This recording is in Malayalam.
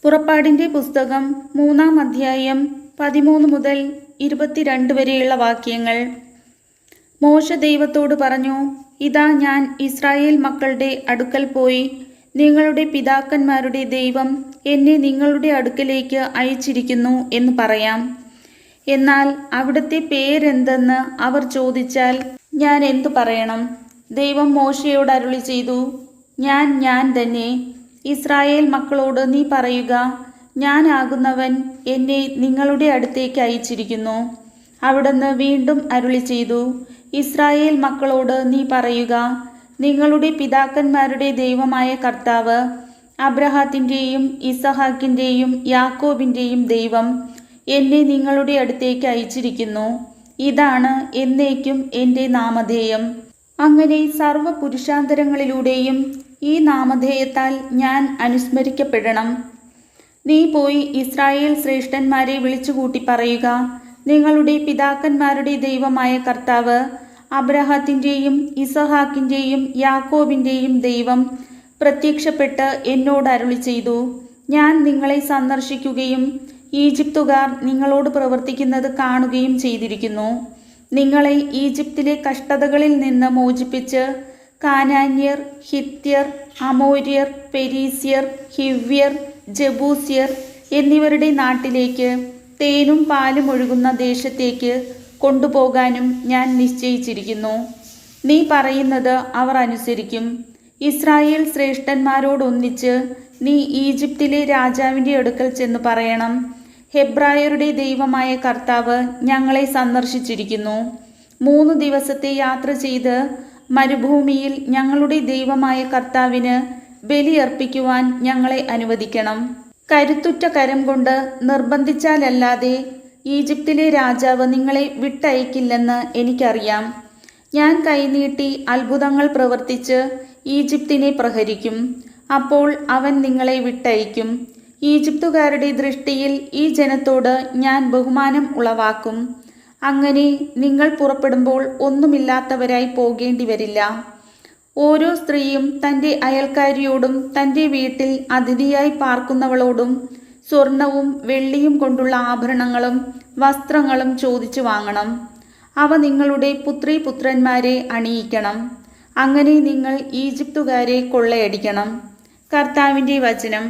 പുറപ്പാടിൻ്റെ പുസ്തകം 3-ാം അധ്യായം 13 മുതൽ 22 വരെയുള്ള വാക്യങ്ങൾ. മോശ ദൈവത്തോട് പറഞ്ഞു, ഇതാ ഞാൻ ഇസ്രായേൽ മക്കളുടെ അടുക്കൽ പോയി നിങ്ങളുടെ പിതാക്കന്മാരുടെ ദൈവം എന്നെ നിങ്ങളുടെ അടുക്കലേക്ക് അയച്ചിരിക്കുന്നു എന്ന് പറയാം. എന്നാൽ അവിടുത്തെ പേരെന്തെന്ന് അവർ ചോദിച്ചാൽ ഞാൻ എന്തു പറയണം? ദൈവം മോശയോട് അരുളി ചെയ്തു, ഞാൻ തന്നെ. ഇസ്രായേൽ മക്കളോട് നീ പറയുക, ഞാനാകുന്നവൻ എന്നെ നിങ്ങളുടെ അടുത്തേക്ക് അയച്ചിരിക്കുന്നു. അവിടുന്ന് വീണ്ടും അരുളി ചെയ്തു, ഇസ്രായേൽ മക്കളോട് നീ പറയുക, നിങ്ങളുടെ പിതാക്കന്മാരുടെ ദൈവമായ കർത്താവ്, അബ്രഹാത്തിൻ്റെയും ഇസഹാക്കിൻ്റെയും യാക്കോബിൻ്റെയും ദൈവം എന്നെ നിങ്ങളുടെ അടുത്തേക്ക് അയച്ചിരിക്കുന്നു. ഇതാണ് എന്നേക്കും എൻ്റെ നാമധേയം. അങ്ങനെ സർവ്വ പുരുഷാന്തരങ്ങളിലൂടെയും ഈ നാമധേയത്താൽ ഞാൻ അനുസ്മരിക്കപ്പെടണം. നീ പോയി ഇസ്രായേൽ ശ്രേഷ്ഠന്മാരെ വിളിച്ചുകൂട്ടി പറയുക, നിങ്ങളുടെ പിതാക്കന്മാരുടെ ദൈവമായ കർത്താവ്, അബ്രഹാത്തിൻ്റെയും ഇസഹാക്കിൻ്റെയും യാക്കോബിൻ്റെയും ദൈവം പ്രത്യക്ഷപ്പെട്ട് എന്നോട് അരുളി ചെയ്തു, ഞാൻ നിങ്ങളെ സന്ദർശിക്കുകയും ഈജിപ്തുകാർ നിങ്ങളോട് പ്രവർത്തിക്കുന്നത് കാണുകയും ചെയ്തിരിക്കുന്നു. നിങ്ങളെ ഈജിപ്തിലെ കഷ്ടതകളിൽ നിന്ന് മോചിപ്പിച്ച് കാനാന്യർ, ഹിത്യർ, അമോര്യർ, പെരീസ്യർ, ഹിവ്യർ, ജബൂസ്യർ എന്നിവരുടെ നാട്ടിലേക്ക്, തേനും പാലും ഒഴുകുന്ന ദേശത്തേക്ക് കൊണ്ടുപോകാനും ഞാൻ നിശ്ചയിച്ചിരിക്കുന്നു. നീ പറയുന്നത് അവർ അനുസരിക്കും. ഇസ്രായേൽ ശ്രേഷ്ഠന്മാരോടൊന്നിച്ച് നീ ഈജിപ്തിലെ രാജാവിൻ്റെ അടുക്കൽ ചെന്ന് പറയണം, ഹെബ്രായരുടെ ദൈവമായ കർത്താവ് ഞങ്ങളെ സന്ദർശിച്ചിരിക്കുന്നു. 3 ദിവസത്തെ യാത്ര ചെയ്ത് മരുഭൂമിയിൽ ഞങ്ങളുടെ ദൈവമായ കർത്താവിന് ബലിയർപ്പിക്കുവാൻ ഞങ്ങളെ അനുവദിക്കണം. കരുത്തുറ്റ കരം കൊണ്ട് നിർബന്ധിച്ചാലല്ലാതെ ഈജിപ്തിലെ രാജാവ് നിങ്ങളെ വിട്ടയക്കില്ലെന്ന് എനിക്കറിയാം. ഞാൻ കൈനീട്ടി അത്ഭുതങ്ങൾ പ്രവർത്തിച്ച് ഈജിപ്തിനെ പ്രഹരിക്കും. അപ്പോൾ അവൻ നിങ്ങളെ വിട്ടയക്കും. ഈജിപ്തുകാരുടെ ദൃഷ്ടിയിൽ ഈ ജനത്തോട് ഞാൻ ബഹുമാനം ഉളവാക്കും. അങ്ങനെ നിങ്ങൾ പുറപ്പെടുമ്പോൾ ഒന്നുമില്ലാത്തവരായി പോകേണ്ടി വരില്ല. ഓരോ സ്ത്രീയും തൻ്റെ അയൽക്കാരിയോടും തൻ്റെ വീട്ടിൽ അതിഥിയായി പാർക്കുന്നവളോടും സ്വർണവും വെള്ളിയും കൊണ്ടുള്ള ആഭരണങ്ങളും വസ്ത്രങ്ങളും ചോദിച്ചു വാങ്ങണം. അവ നിങ്ങളുടെ പുത്രീപുത്രന്മാരെ അണിയിക്കണം. അങ്ങനെ നിങ്ങൾ ഈജിപ്തുകാരെ കൊള്ളയടിക്കണം. കർത്താവിൻ്റെ വചനം.